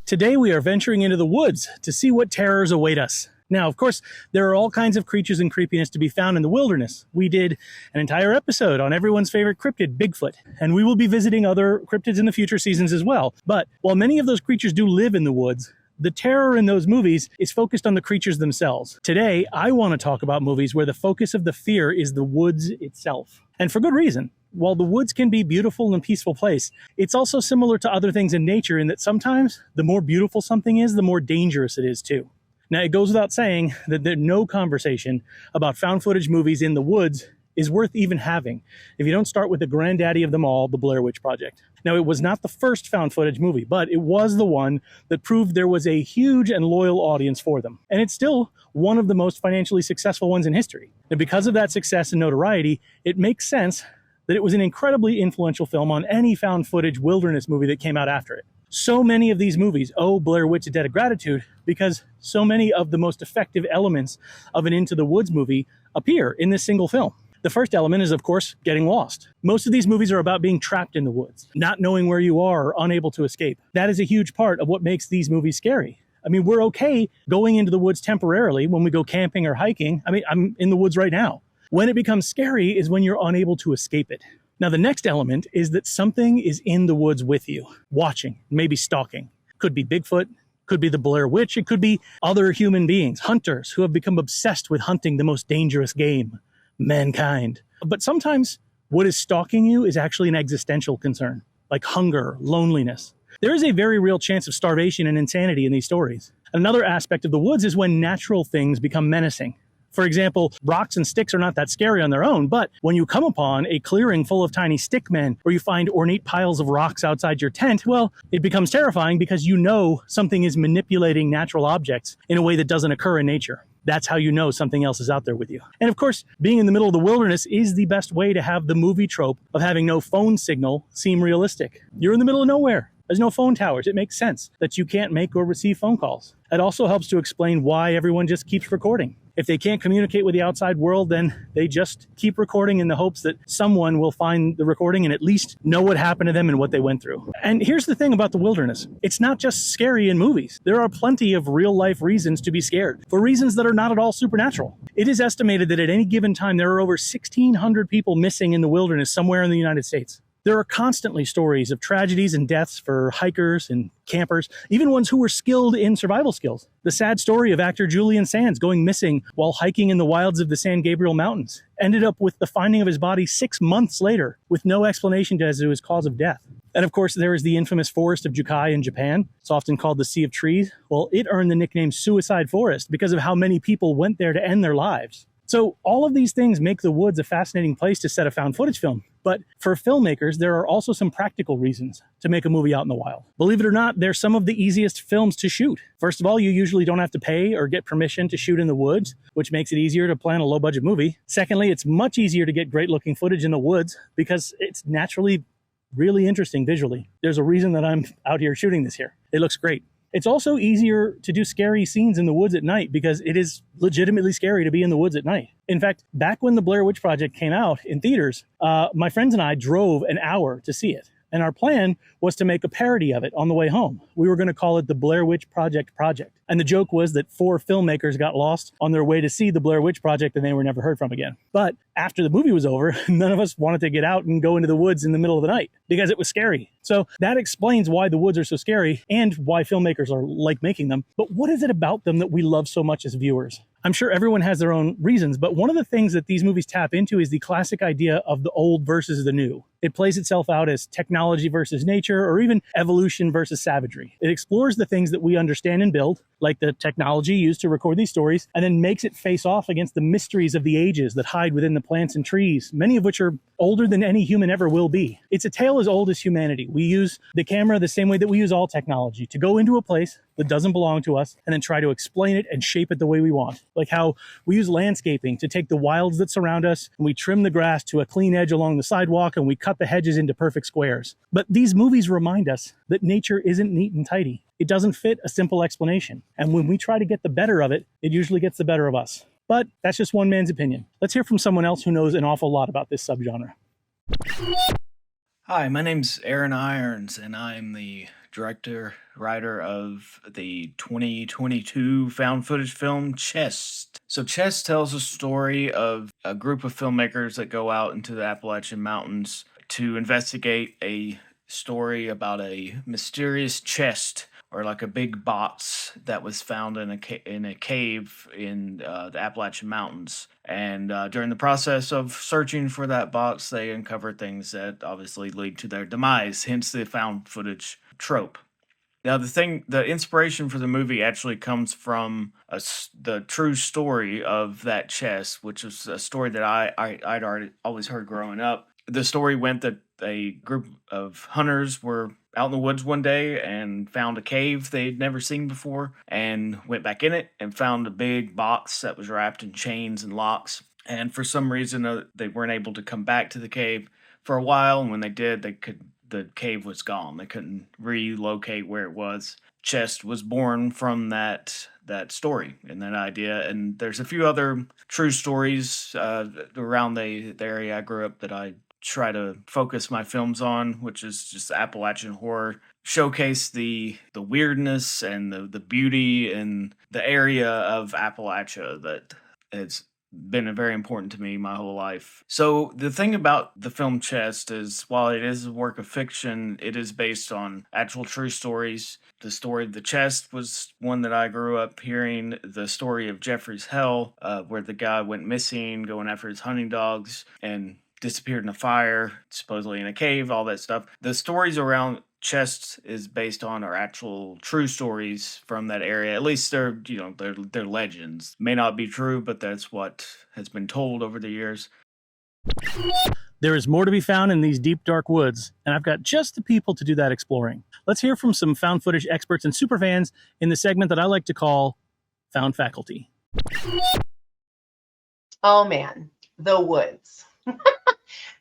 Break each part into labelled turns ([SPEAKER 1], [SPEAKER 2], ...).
[SPEAKER 1] Today we are venturing into the woods to see what terrors await us. Now, of course, there are all kinds of creatures and creepiness to be found in the wilderness. We did an entire episode on everyone's favorite cryptid, Bigfoot, and we will be visiting other cryptids in the future seasons as well. But while many of those creatures do live in the woods, the terror in those movies is focused on the creatures themselves. Today, I want to talk about movies where the focus of the fear is the woods itself. And for good reason. While the woods can be a beautiful and peaceful place, it's also similar to other things in nature in that sometimes the more beautiful something is, the more dangerous it is too. Now, it goes without saying that there's no conversation about found footage movies in the woods is worth even having if you don't start with the granddaddy of them all, the Blair Witch Project. Now, it was not the first found footage movie, but it was the one that proved there was a huge and loyal audience for them. And it's still one of the most financially successful ones in history. And because of that success and notoriety, it makes sense that it was an incredibly influential film on any found footage wilderness movie that came out after it. So many of these movies owe Blair Witch a debt of gratitude because so many of the most effective elements of an Into the Woods movie appear in this single film. The first element is, of course, getting lost. Most of these movies are about being trapped in the woods, not knowing where you are or unable to escape. That is a huge part of what makes these movies scary. I mean, we're okay going into the woods temporarily when we go camping or hiking. I mean, I'm in the woods right now. When it becomes scary is when you're unable to escape it. Now, the next element is that something is in the woods with you, watching, maybe stalking. Could be Bigfoot, could be the Blair Witch, it could be other human beings, hunters who have become obsessed with hunting the most dangerous game, mankind. But sometimes what is stalking you is actually an existential concern, like hunger, loneliness. There is a very real chance of starvation and insanity in these stories. Another aspect of the woods is when natural things become menacing. For example, rocks and sticks are not that scary on their own, but when you come upon a clearing full of tiny stick men, or you find ornate piles of rocks outside your tent, well, it becomes terrifying because you know something is manipulating natural objects in a way that doesn't occur in nature. That's how you know something else is out there with you. And of course, being in the middle of the wilderness is the best way to have the movie trope of having no phone signal seem realistic. You're in the middle of nowhere. There's no phone towers. It makes sense that you can't make or receive phone calls. It also helps to explain why everyone just keeps recording. If they can't communicate with the outside world, then they just keep recording in the hopes that someone will find the recording and at least know what happened to them and what they went through. And here's the thing about the wilderness. It's not just scary in movies. There are plenty of real life reasons to be scared, for reasons that are not at all supernatural. It is estimated that at any given time, there are over 1,600 people missing in the wilderness somewhere in the United States. There are constantly stories of tragedies and deaths for hikers and campers, even ones who were skilled in survival skills. The sad story of actor Julian Sands going missing while hiking in the wilds of the San Gabriel Mountains ended up with the finding of his body 6 months later with no explanation as to his cause of death. And of course, there is the infamous forest of Jukai in Japan. It's often called the Sea of Trees. Well, it earned the nickname Suicide Forest because of how many people went there to end their lives. So all of these things make the woods a fascinating place to set a found footage film. But for filmmakers, there are also some practical reasons to make a movie out in the wild. Believe it or not, they're some of the easiest films to shoot. First of all, you usually don't have to pay or get permission to shoot in the woods, which makes it easier to plan a low-budget movie. Secondly, it's much easier to get great-looking footage in the woods because it's naturally really interesting visually. There's a reason that I'm out here shooting this here. It looks great. It's also easier to do scary scenes in the woods at night because it is legitimately scary to be in the woods at night. In fact, back when the Blair Witch Project came out in theaters, my friends and I drove an hour to see it. And our plan was to make a parody of it on the way home. We were going to call it the Blair Witch Project. And the joke was that 4 filmmakers got lost on their way to see the Blair Witch Project and they were never heard from again. But after the movie was over, none of us wanted to get out and go into the woods in the middle of the night because it was scary. So that explains why the woods are so scary and why filmmakers are like making them. But what is it about them that we love so much as viewers? I'm sure everyone has their own reasons, but one of the things that these movies tap into is the classic idea of the old versus the new. It plays itself out as technology versus nature, or even evolution versus savagery. It explores the things that we understand and build, like the technology used to record these stories, and then makes it face off against the mysteries of the ages that hide within the plants and trees, many of which are older than any human ever will be. It's a tale as old as humanity. We use the camera the same way that we use all technology, to go into a place that doesn't belong to us and then try to explain it and shape it the way we want. Like how we use landscaping to take the wilds that surround us and we trim the grass to a clean edge along the sidewalk and we cut the hedges into perfect squares. But these movies remind us that nature isn't neat and tidy. It doesn't fit a simple explanation. And when we try to get the better of it, it usually gets the better of us. But that's just one man's opinion. Let's hear from someone else who knows an awful lot about this subgenre.
[SPEAKER 2] Hi, my name's Aaron Irons, and I'm the director, writer of the 2022 found footage film Chest. So Chest tells a story of a group of filmmakers that go out into the Appalachian Mountains to investigate a story about a mysterious chest, or like a big box that was found in a cave in the Appalachian Mountains. And during the process of searching for that box, they uncover things that obviously lead to their demise, hence the found footage trope. Now, the inspiration for the movie actually comes from the true story of that chest, which is a story that I'd always heard growing up. The story went that a group of hunters were out in the woods one day and found a cave they'd never seen before, and went back in it and found a big box that was wrapped in chains and locks. And for some reason, they weren't able to come back to the cave for a while. And when they did, the cave was gone. They couldn't relocate where it was. Chest was born from that story and that idea. And there's a few other true stories around the area I grew up that I try to focus my films on, which is just Appalachian horror. Showcase the weirdness and the beauty and the area of Appalachia that has been very important to me my whole life. So the thing about the film Chest is, while it is a work of fiction, it is based on actual true stories. The story of the chest was one that I grew up hearing. The story of Jeffrey's Hell, where the guy went missing, going after his hunting dogs, and disappeared in a fire, supposedly in a cave, all that stuff. The stories around Chest is based on are actual true stories from that area. At least they're legends. May not be true, but that's what has been told over the years.
[SPEAKER 1] There is more to be found in these deep, dark woods, and I've got just the people to do that exploring. Let's hear from some found footage experts and superfans in the segment that I like to call Found Faculty.
[SPEAKER 3] Oh man, the woods.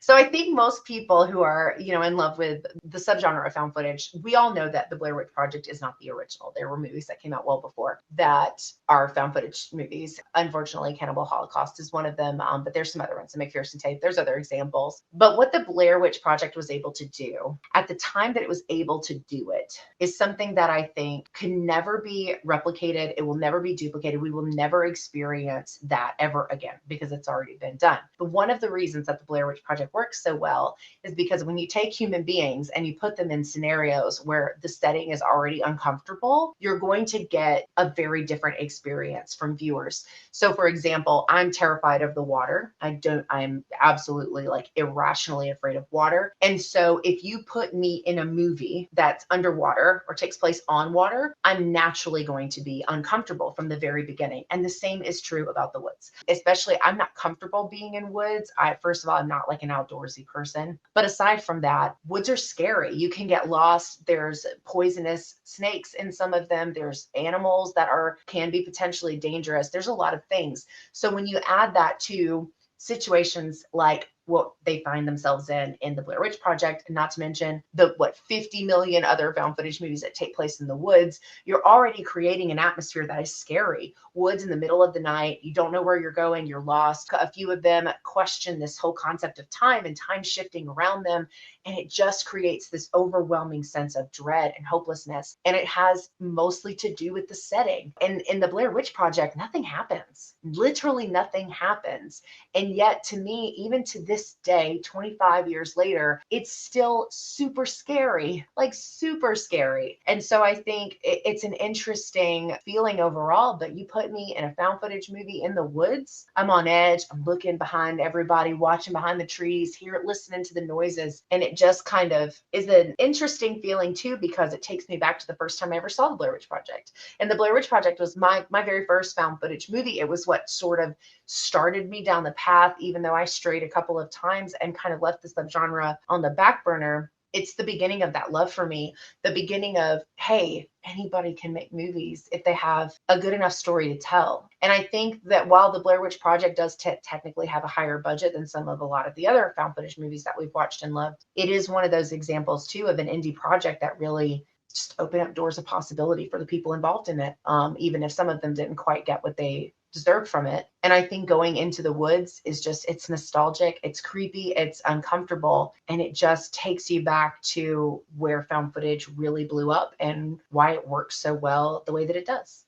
[SPEAKER 3] So I think most people who are, in love with the subgenre of found footage, we all know that the Blair Witch Project is not the original. There were movies that came out well before that are found footage movies. Unfortunately, Cannibal Holocaust is one of them, but there's some other ones. The McPherson Tape, there's other examples. But what the Blair Witch Project was able to do at the time that it was able to do it is something that I think can never be replicated. It will never be duplicated. We will never experience that ever again because it's already been done. But one of the reasons that the Blair Witch Project works so well is because when you take human beings and you put them in scenarios where the setting is already uncomfortable, you're going to get a very different experience from viewers. So for example, I'm terrified of the water. I'm absolutely irrationally afraid of water. And so if you put me in a movie that's underwater or takes place on water, I'm naturally going to be uncomfortable from the very beginning. And the same is true about the woods. Especially, I'm not comfortable being in woods. First of all, I'm not an outdoorsy person. But aside from that, woods are scary. You can get lost. There's poisonous snakes in some of them. There's animals that can be potentially dangerous. There's a lot of things. So when you add that to situations like what they find themselves in the Blair Witch Project, and not to mention the 50 million other found footage movies that take place in the woods, you're already creating an atmosphere that is scary. Woods in the middle of the night, you don't know where you're going, you're lost. A few of them question this whole concept of time and time shifting around them, and it just creates this overwhelming sense of dread and hopelessness. And it has mostly to do with the setting. And in the Blair Witch Project, nothing happens. Literally nothing happens. And yet, to me, even to this this day, 25 years later, it's still super scary, like super scary. And so I think it's an interesting feeling overall, but you put me in a found footage movie in the woods, I'm on edge. I'm looking behind everybody, watching behind the trees, listening to the noises. And it just kind of is an interesting feeling too, because it takes me back to the first time I ever saw the Blair Witch Project. And the Blair Witch Project was my very first found footage movie. It was what sort of started me down the path, even though I strayed a couple of times and kind of left the subgenre on the back burner. It's the beginning of that love for me, the beginning of, hey, anybody can make movies if they have a good enough story to tell. And I think that while the Blair Witch Project does technically have a higher budget than a lot of the other found footage movies that we've watched and loved, it is one of those examples too of an indie project that really just opened up doors of possibility for the people involved in it, even if some of them didn't quite get what they deserved from it. And I think going into the woods is just, it's nostalgic, it's creepy, it's uncomfortable, and it just takes you back to where found footage really blew up and why it works so well the way that it does.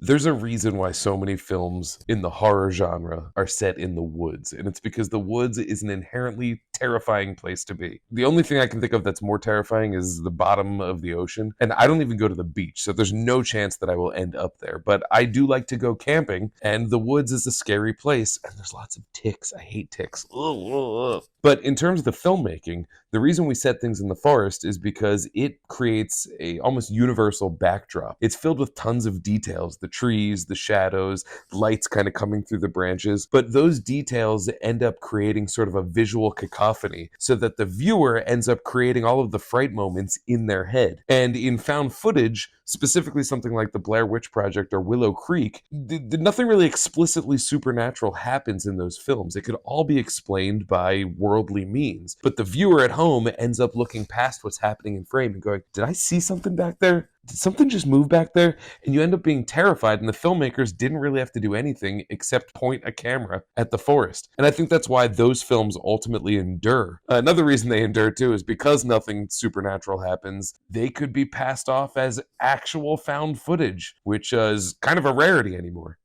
[SPEAKER 4] There's a reason why so many films in the horror genre are set in the woods, and it's because the woods is an inherently terrifying place to be. The only thing I can think of that's more terrifying is the bottom of the ocean, and I don't even go to the beach, so there's no chance that I will end up there. But I do like to go camping, and the woods is a scary place, and there's lots of ticks. I hate ticks. Ugh. But in terms of the filmmaking, the reason we set things in the forest is because it creates a almost universal backdrop. It's filled with tons of details, the trees, the shadows, lights kind of coming through the branches, but those details end up creating sort of a visual cacophony so that the viewer ends up creating all of the fright moments in their head. And in found footage, specifically something like the Blair Witch Project or Willow Creek, nothing really explicitly supernatural happens in those films. It could all be explained by worldly means, but the viewer at home ends up looking past what's happening in frame and going, did I see something back there? Did something just move back there? And you end up being terrified, and the filmmakers didn't really have to do anything except point a camera at the forest. And I think that's why those films ultimately endure. Another reason they endure too is because nothing supernatural happens, they could be passed off as actual found footage, which is kind of a rarity anymore.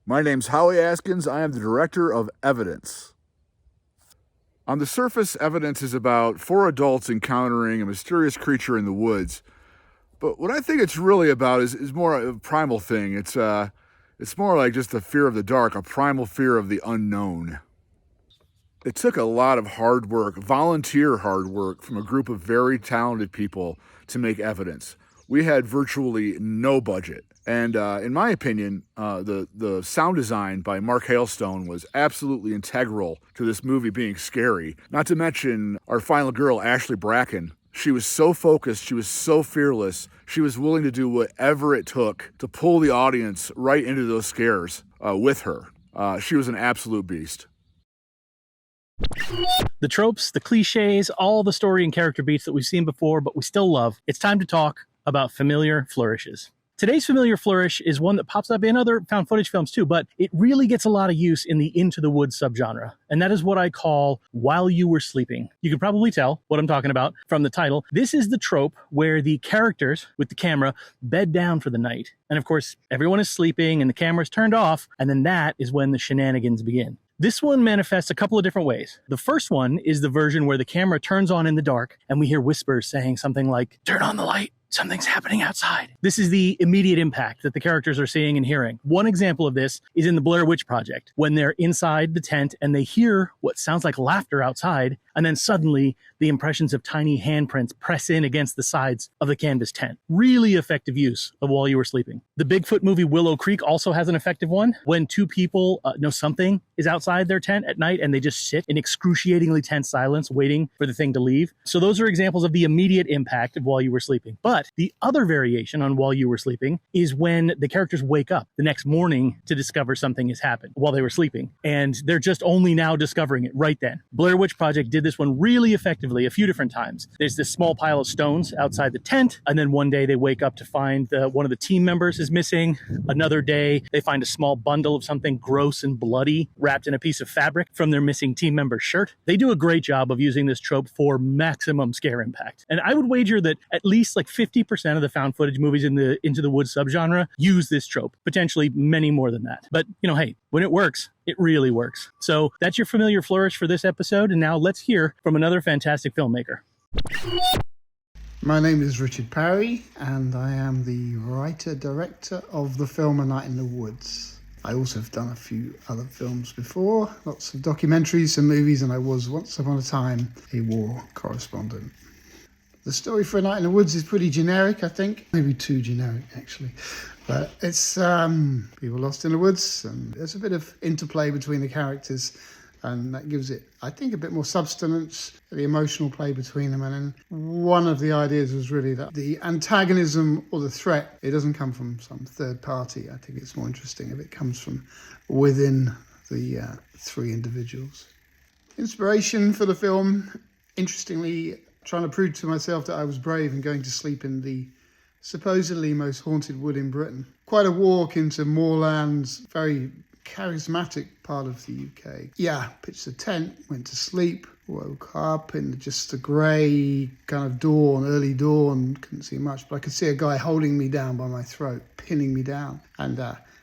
[SPEAKER 5] My name's Howie Askins. I am the director of Evidence. On the surface, Evidence is about 4 adults encountering a mysterious creature in the woods. But what I think it's really about is more a primal thing. It's more like just a fear of the dark, a primal fear of the unknown. It took a lot of hard work, volunteer hard work, from a group of very talented people to make Evidence. We had virtually no budget. And in my opinion, the sound design by Mark Hailstone was absolutely integral to this movie being scary. Not to mention our final girl, Ashley Bracken. She was so focused, she was so fearless, she was willing to do whatever it took to pull the audience right into those scares with her. She was an absolute beast.
[SPEAKER 1] The tropes, the cliches, all the story and character beats that we've seen before, but we still love. It's time to talk about familiar flourishes. Today's familiar flourish is one that pops up in other found footage films too, but it really gets a lot of use in the Into the Woods subgenre. And that is what I call while you were sleeping. You can probably tell what I'm talking about from the title. This is the trope where the characters with the camera bed down for the night. And of course, everyone is sleeping and the camera's turned off. And then that is when the shenanigans begin. This one manifests a couple of different ways. The first one is the version where the camera turns on in the dark and we hear whispers saying something like, "Turn on the light. Something's happening outside." This is the immediate impact that the characters are seeing and hearing. One example of this is in the Blair Witch Project, when they're inside the tent and they hear what sounds like laughter outside, and then suddenly the impressions of tiny handprints press in against the sides of the canvas tent. Really effective use of while you were sleeping. The Bigfoot movie Willow Creek also has an effective one, when two people know something is outside their tent at night and they just sit in excruciatingly tense silence waiting for the thing to leave. So those are examples of the immediate impact of while you were sleeping. But the other variation on while you were sleeping is when the characters wake up the next morning to discover something has happened while they were sleeping. And they're just only now discovering it right then. Blair Witch Project did this one really effectively a few different times. There's this small pile of stones outside the tent, and then one day they wake up to find one of the team members is missing. Another day they find a small bundle of something gross and bloody wrapped in a piece of fabric from their missing team member's shirt. They do a great job of using this trope for maximum scare impact. And I would wager that at least like 50 50% of the found footage movies in the Into the Woods subgenre use this trope, potentially many more than that. But, hey, when it works, it really works. So that's your familiar flourish for this episode, and now let's hear from another fantastic filmmaker.
[SPEAKER 6] My name is Richard Parry, and I am the writer-director of the film A Night in the Woods. I also have done a few other films before, lots of documentaries, some movies, and I was once upon a time a war correspondent. The story for A Night in the Woods is pretty generic, I think. Maybe too generic, actually. But it's people lost in the woods, and there's a bit of interplay between the characters, and that gives it, I think, a bit more substance, the emotional play between them. And then one of the ideas was really that the antagonism or the threat, it doesn't come from some third party. I think it's more interesting if it comes from within the three individuals. Inspiration for the film, interestingly, trying to prove to myself that I was brave and going to sleep in the supposedly most haunted wood in Britain. Quite a walk into moorlands, very charismatic part of the UK. Yeah, pitched a tent, went to sleep, woke up in just a grey kind of dawn, early dawn, couldn't see much, but I could see a guy holding me down by my throat, pinning me down. And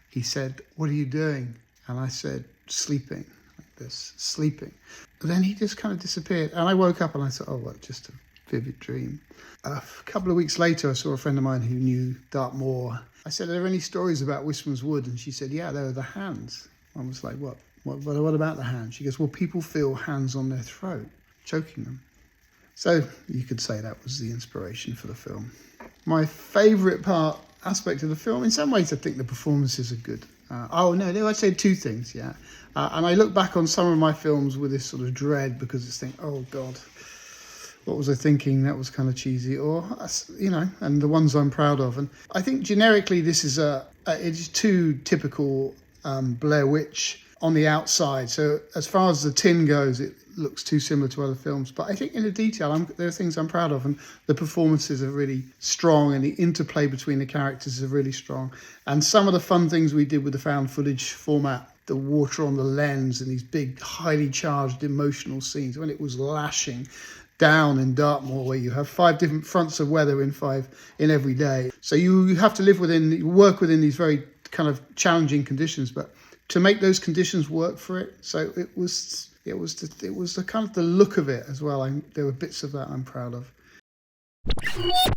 [SPEAKER 6] he said, "What are you doing?" And I said, "Sleeping," like this, sleeping. But then he just kind of disappeared. And I woke up and I thought, oh, what, just a vivid dream. A couple of weeks later, I saw a friend of mine who knew Dartmoor. I said, "Are there any stories about Wisman's Wood?" And she said, "Yeah, there are the hands." I was like, what about the hands? She goes, "Well, people feel hands on their throat, choking them." So you could say that was the inspiration for the film. My favourite aspect of the film, in some ways, I think the performances are good. I'd say two things, yeah. And I look back on some of my films with this sort of dread because it's thinking, oh God, what was I thinking? That was kind of cheesy, or, and the ones I'm proud of. And I think generically this is it is too typical Blair Witch on the outside. So as far as the tin goes, it looks too similar to other films. But I think in the detail, there are things I'm proud of, and the performances are really strong, and the interplay between the characters is really strong. And some of the fun things we did with the found footage format, the water on the lens and these big, highly charged emotional scenes, when it was lashing down in Dartmoor, where you have 5 different fronts of weather in every day. So you have to work within these very kind of challenging conditions, but to make those conditions work for it. So it was the kind of the look of it as well. There were bits of that I'm proud of.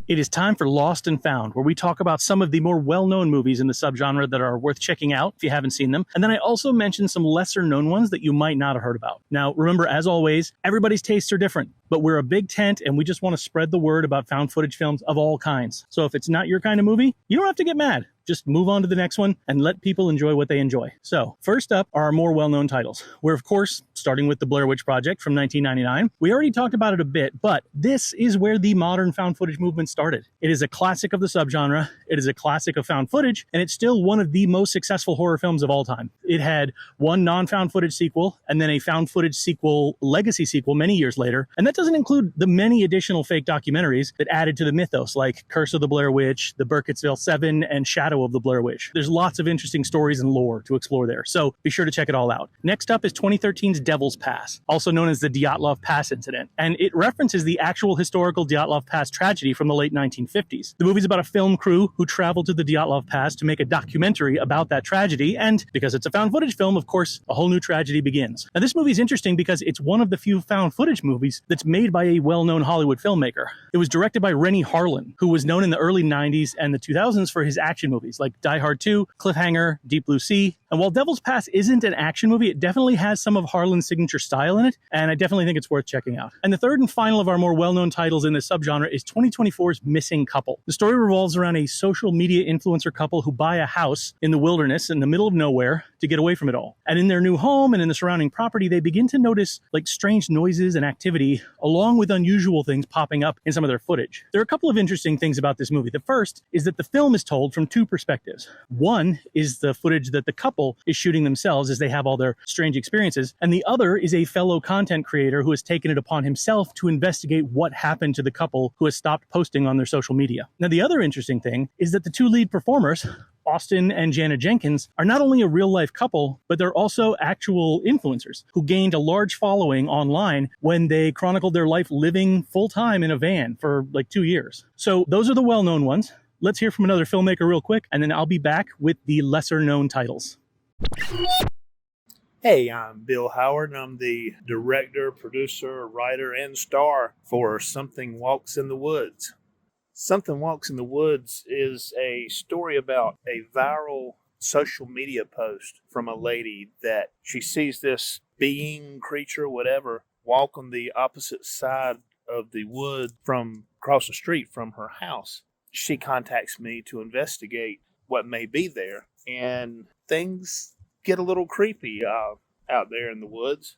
[SPEAKER 1] It is time for Lost and Found, where we talk about some of the more well-known movies in the subgenre that are worth checking out if you haven't seen them. And then I also mention some lesser-known ones that you might not have heard about. Now, remember, as always, everybody's tastes are different, but we're a big tent and we just want to spread the word about found footage films of all kinds. So if it's not your kind of movie, you don't have to get mad. Just move on to the next one and let people enjoy what they enjoy. So first up are our more well-known titles. We're, of course, starting with The Blair Witch Project from 1999. We already talked about it a bit, but this is where the modern found footage movement started. It is a classic of the subgenre. It is a classic of found footage, and it's still one of the most successful horror films of all time. It had one non-found footage sequel and then a found footage sequel, legacy sequel, many years later. And that doesn't include the many additional fake documentaries that added to the mythos, like Curse of the Blair Witch, The Burkittsville 7, and Shadow of the Blair Witch. There's lots of interesting stories and lore to explore there, so be sure to check it all out. Next up is 2013's Devil's Pass, also known as the Dyatlov Pass incident, and it references the actual historical Dyatlov Pass tragedy from the late 1950s. The movie's about a film crew who traveled to the Dyatlov Pass to make a documentary about that tragedy, and because it's a found footage film, of course, a whole new tragedy begins. Now, this movie's interesting because it's one of the few found footage movies that's made by a well-known Hollywood filmmaker. It was directed by Rennie Harlan, who was known in the early 90s and the 2000s for his action movies like Die Hard 2, Cliffhanger, Deep Blue Sea. And while Devil's Pass isn't an action movie, it definitely has some of Harlan's signature style in it, and I definitely think it's worth checking out. And the third and final of our more well-known titles in this subgenre is 2024's Missing Couple. The story revolves around a social media influencer couple who buy a house in the wilderness in the middle of nowhere to get away from it all. And in their new home and in the surrounding property, they begin to notice strange noises and activity, along with unusual things popping up in some of their footage. There are a couple of interesting things about this movie. The first is that the film is told from two perspectives. One is the footage that the couple is shooting themselves as they have all their strange experiences, and the other is a fellow content creator who has taken it upon himself to investigate what happened to the couple who has stopped posting on their social media. Now, the other interesting thing is that the two lead performers Austin and Jana Jenkins are not only a real-life couple, but they're also actual influencers who gained a large following online when they chronicled their life living full-time in a van for like 2 years. So those are the well-known ones. Let's hear from another filmmaker real quick, and then I'll be back with the lesser-known titles.
[SPEAKER 7] Hey, I'm Bill Howard, and I'm the director, producer, writer, and star for Something Walks in the Woods. Something Walks in the Woods is a story about a viral social media post from a lady that she sees this being, creature, whatever, walk on the opposite side of the wood from across the street from her house. She contacts me to investigate what may be there, and things get a little creepy out there in the woods.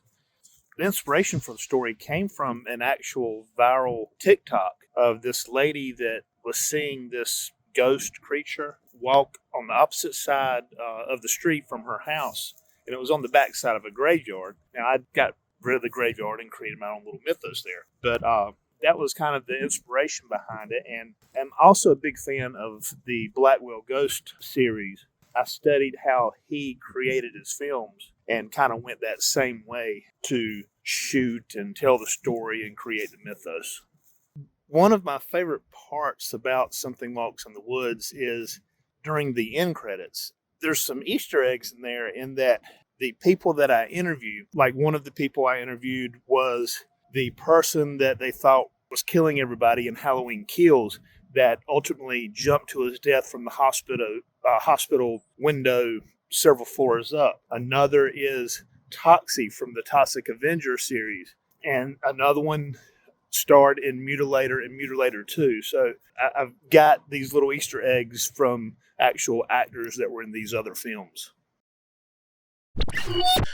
[SPEAKER 7] The inspiration for the story came from an actual viral TikTok of this lady that was seeing this ghost creature walk on the opposite side of the street from her house, and it was on the back side of a graveyard. Now, I got rid of the graveyard and created my own little mythos there, but that was kind of the inspiration behind it, and I'm also a big fan of the Blackwell Ghost series. I studied how he created his films and kind of went that same way to shoot and tell the story and create the mythos. One of my favorite parts about Something Walks in the Woods is during the end credits. There's some Easter eggs in there in that the people that I interviewed, like one of the people I interviewed was the person that they thought was killing everybody in Halloween Kills that ultimately jumped to his death from the hospital window several floors up. Another is Toxie from the Toxic Avenger series. And another one starred in Mutilator and Mutilator 2. So I've got these little Easter eggs from actual actors that were in these other films.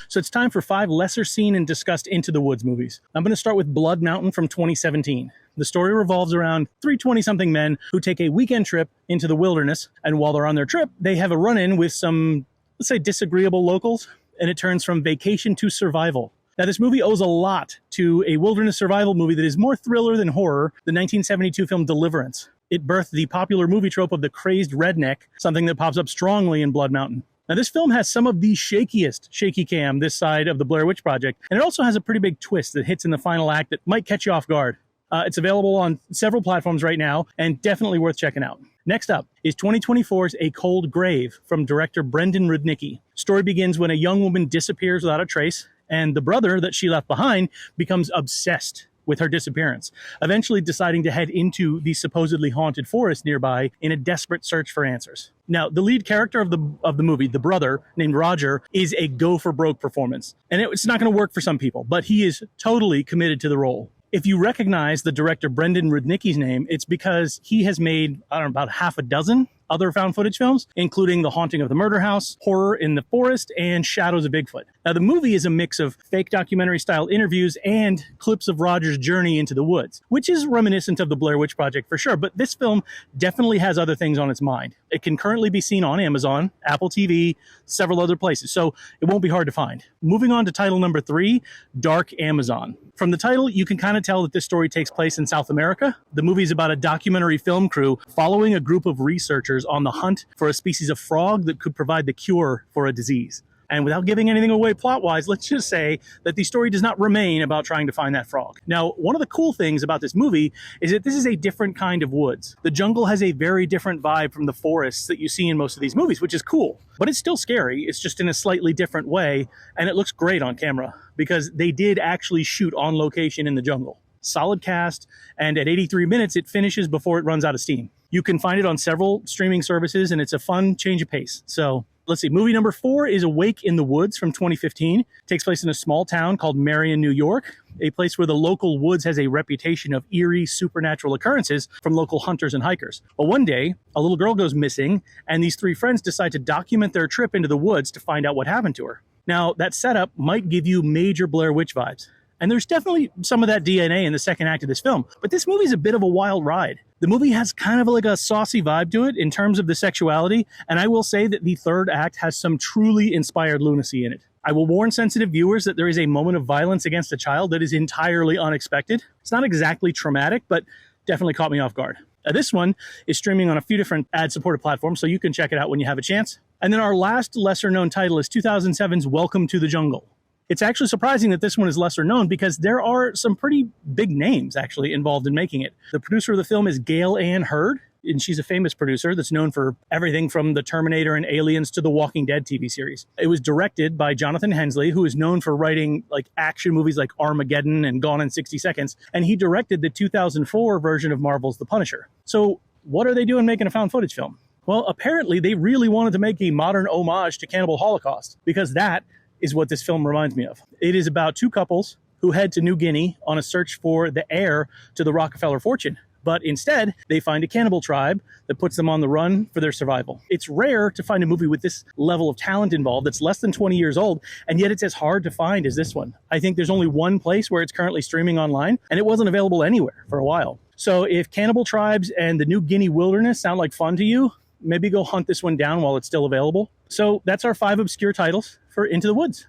[SPEAKER 1] So it's time for 5 lesser seen and discussed Into the Woods movies. I'm going to start with Blood Mountain from 2017. The story revolves around 3 20-something men who take a weekend trip into the wilderness, and while they're on their trip, they have a run-in with some, let's say, disagreeable locals, and it turns from vacation to survival. Now, this movie owes a lot to a wilderness survival movie that is more thriller than horror, the 1972 film Deliverance. It birthed the popular movie trope of the crazed redneck, something that pops up strongly in Blood Mountain. Now, this film has some of the shakiest shaky cam this side of the Blair Witch Project, and it also has a pretty big twist that hits in the final act that might catch you off guard. It's available on several platforms right now, and definitely worth checking out. Next up is 2024's A Cold Grave from director Brendan Rudnicki. Story begins when a young woman disappears without a trace, and the brother that she left behind becomes obsessed with her disappearance, eventually deciding to head into the supposedly haunted forest nearby in a desperate search for answers. Now, the lead character of the movie, the brother, named Roger, is a go-for-broke performance. And it's not going to work for some people, but he is totally committed to the role. If you recognize the director Brendan Rudnicki's name, it's because he has made, about half a dozen other found footage films, including The Haunting of the Murder House, Horror in the Forest, and Shadows of Bigfoot. Now, the movie is a mix of fake documentary-style interviews and clips of Roger's journey into the woods, which is reminiscent of the Blair Witch Project for sure, but this film definitely has other things on its mind. It can currently be seen on Amazon, Apple TV, several other places, so it won't be hard to find. Moving on to title number 3, Dark Amazon. From the title, you can kind of tell that this story takes place in South America. The movie is about a documentary film crew following a group of researchers on the hunt for a species of frog that could provide the cure for a disease. And without giving anything away plot-wise, let's just say that the story does not remain about trying to find that frog. Now, one of the cool things about this movie is that this is a different kind of woods. The jungle has a very different vibe from the forests that you see in most of these movies, which is cool. But it's still scary. It's just in a slightly different way, and it looks great on camera because they did actually shoot on location in the jungle. Solid cast, and at 83 minutes, it finishes before it runs out of steam. You can find it on several streaming services, and it's a fun change of pace. So let's see. Movie number 4 is Awake in the Woods from 2015. It takes place in a small town called Marion, New York, a place where the local woods has a reputation of eerie supernatural occurrences from local hunters and hikers. Well, one day, a little girl goes missing, and these 3 friends decide to document their trip into the woods to find out what happened to her. Now, that setup might give you major Blair Witch vibes. And there's definitely some of that DNA in the second act of this film. But this movie's a bit of a wild ride. The movie has kind of like a saucy vibe to it in terms of the sexuality. And I will say that the third act has some truly inspired lunacy in it. I will warn sensitive viewers that there is a moment of violence against a child that is entirely unexpected. It's not exactly traumatic, but definitely caught me off guard. This one is streaming on a few different ad-supported platforms, so you can check it out when you have a chance. And then our last lesser-known title is 2007's Welcome to the Jungle. It's actually surprising that this one is lesser known because there are some pretty big names actually involved in making it. The producer of the film is Gail Ann Hurd, and she's a famous producer that's known for everything from The Terminator and Aliens to the Walking Dead TV series. It was directed by Jonathan Hensley, who is known for writing like action movies like Armageddon and Gone in 60 Seconds, and he directed the 2004 version of Marvel's The Punisher. So what are they doing making a found footage film? Well, apparently they really wanted to make a modern homage to Cannibal Holocaust, because that is what this film reminds me of. It is about two couples who head to New Guinea on a search for the heir to the Rockefeller fortune. But instead, they find a cannibal tribe that puts them on the run for their survival. It's rare to find a movie with this level of talent involved that's less than 20 years old, and yet it's as hard to find as this one. I think there's only one place where it's currently streaming online, and it wasn't available anywhere for a while. So if cannibal tribes and the New Guinea wilderness sound like fun to you, maybe go hunt this one down while it's still available. So that's our 5 obscure titles for Into the Woods.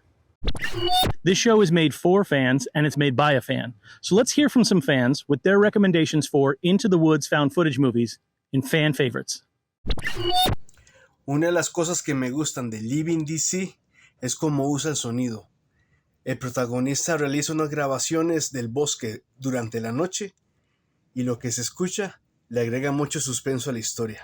[SPEAKER 1] This show is made for fans, and it's made by a fan. So let's hear from some fans with their recommendations for Into the Woods found footage movies in fan favorites.
[SPEAKER 8] Una de las cosas que me gustan de Living DC es cómo usa el sonido. El protagonista realiza unas grabaciones del bosque durante la noche y lo que se escucha le agrega mucho suspenso a la historia.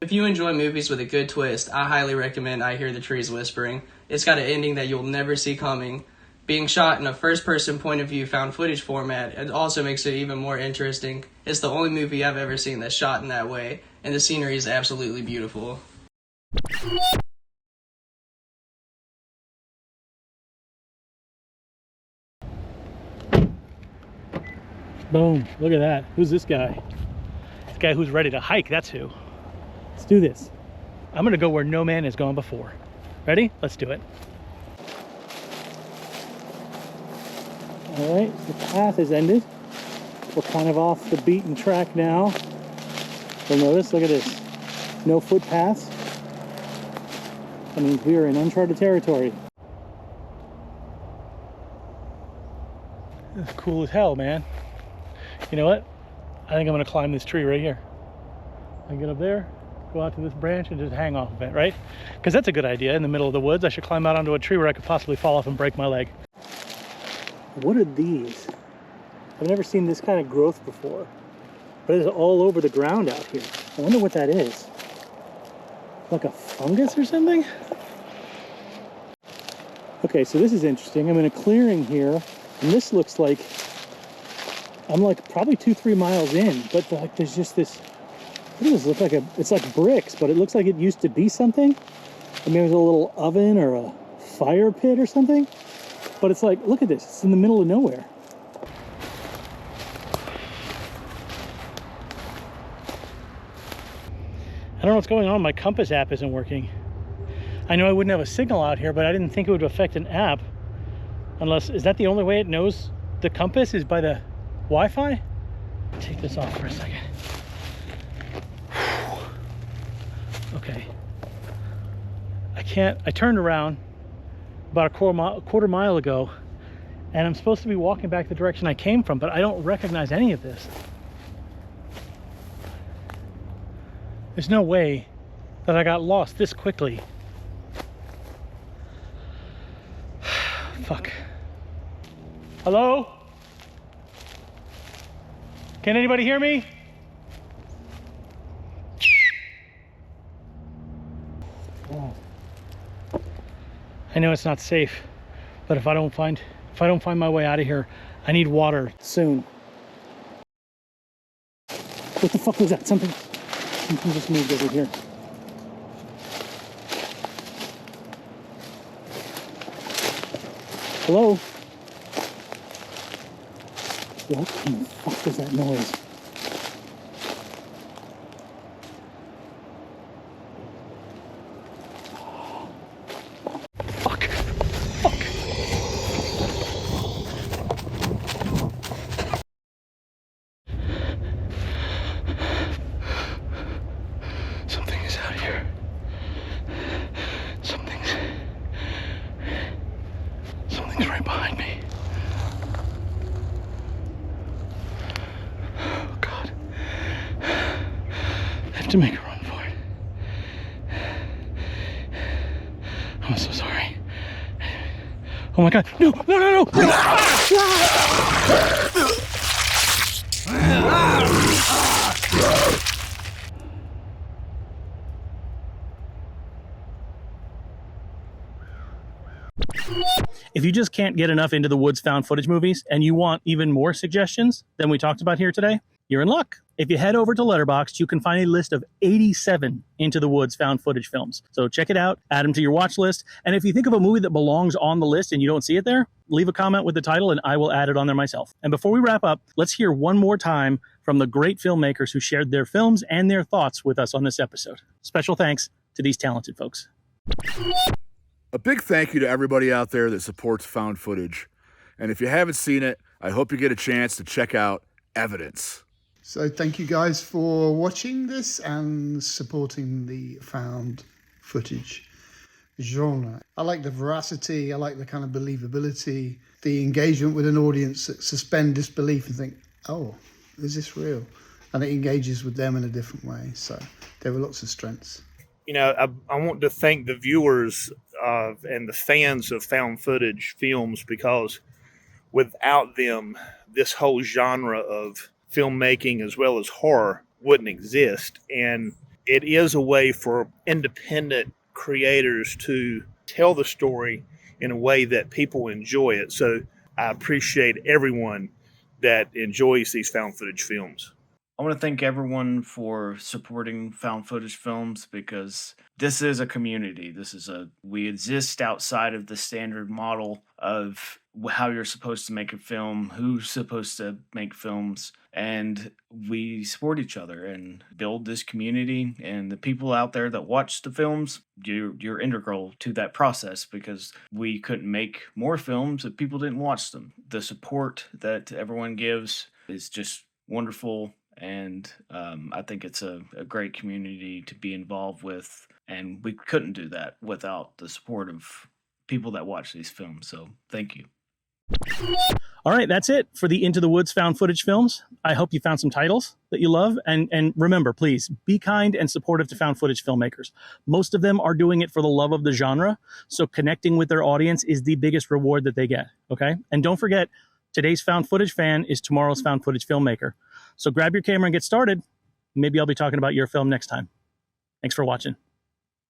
[SPEAKER 9] If you enjoy movies with a good twist, I highly recommend I Hear the Trees Whispering. It's got an ending that you'll never see coming. Being shot in a first-person point of view found footage format, it also makes it even more interesting. It's the only movie I've ever seen that's shot in that way, and the scenery is absolutely beautiful.
[SPEAKER 1] Boom, look at that. Who's this guy? This guy who's ready to hike, that's who. Let's do this. I'm gonna go where no man has gone before. Ready? Let's do it. All right, the path has ended. We're kind of off the beaten track now. You'll notice, look at this. No footpaths. That means we are in uncharted territory. It's cool as hell, man. You know what? I think I'm gonna climb this tree right here. I get up there, go out to this branch and just hang off of it, right? Because that's a good idea. In the middle of the woods, I should climb out onto a tree where I could possibly fall off and break my leg. What are these? I've never seen this kind of growth before, but it's all over the ground out here. I wonder what that is. Like a fungus or something? Okay, so this is interesting. I'm in a clearing here, and this looks like I'm like probably 2-3 miles in, but like there's just this, what does this look like? It's like bricks, but it looks like it used to be something. I mean, there's a little oven or a fire pit or something, but it's like, look at this, it's in the middle of nowhere. I don't know what's going on. My compass app isn't working. I know I wouldn't have a signal out here, but I didn't think it would affect an app. Unless, is that the only way it knows the compass is by the Wi-Fi? Take this off for a second. Okay. I turned around about a quarter mile ago, and I'm supposed to be walking back the direction I came from, but I don't recognize any of this. There's no way that I got lost this quickly. Fuck. Hello? Can anybody hear me? Oh. I know it's not safe, but if I don't find my way out of here, I need water soon. What the fuck was that? Something just moved over here. Hello? What in the fuck was that noise? Fuck. Fuck. Something is out here. Something's right behind me. to make a run for it. I'm so sorry. Oh my God, no, no, no, no! If you just can't get enough Into the Woods found footage movies and you want even more suggestions than we talked about here today, you're in luck. If you head over to Letterboxd, you can find a list of 87 Into the Woods found footage films. So check it out, add them to your watch list, and if you think of a movie that belongs on the list and you don't see it there, leave a comment with the title and I will add it on there myself. And before we wrap up, let's hear one more time from the great filmmakers who shared their films and their thoughts with us on this episode. Special thanks to these talented folks.
[SPEAKER 5] A big thank you to everybody out there that supports found footage. And if you haven't seen it, I hope you get a chance to check out Evidence.
[SPEAKER 6] So thank you guys for watching this and supporting the found footage genre. I like the veracity, I like the kind of believability, the engagement with an audience that suspend disbelief and think, oh, is this real? And it engages with them in a different way. So there were lots of strengths.
[SPEAKER 7] You know, I want to thank the viewers and the fans of found footage films, because without them, this whole genre of filmmaking as well as horror wouldn't exist. And it is a way for independent creators to tell the story in a way that people enjoy it. So I appreciate everyone that enjoys these found footage films.
[SPEAKER 2] I want to thank everyone for supporting found footage films, because this is a community. We exist outside of the standard model of how you're supposed to make a film, who's supposed to make films, and we support each other and build this community. And the people out there that watch the films, you're integral to that process, because we couldn't make more films if people didn't watch them. The support that everyone gives is just wonderful. And I think it's a great community to be involved with. And we couldn't do that without the support of people that watch these films. So thank you.
[SPEAKER 1] All right, that's it for the Into the Woods found footage films. I hope you found some titles that you love. And remember, please be kind and supportive to found footage filmmakers. Most of them are doing it for the love of the genre. So connecting with their audience is the biggest reward that they get. Okay. And don't forget, today's found footage fan is tomorrow's found footage filmmaker. So grab your camera and get started. Maybe I'll be talking about your film next time. Thanks for watching.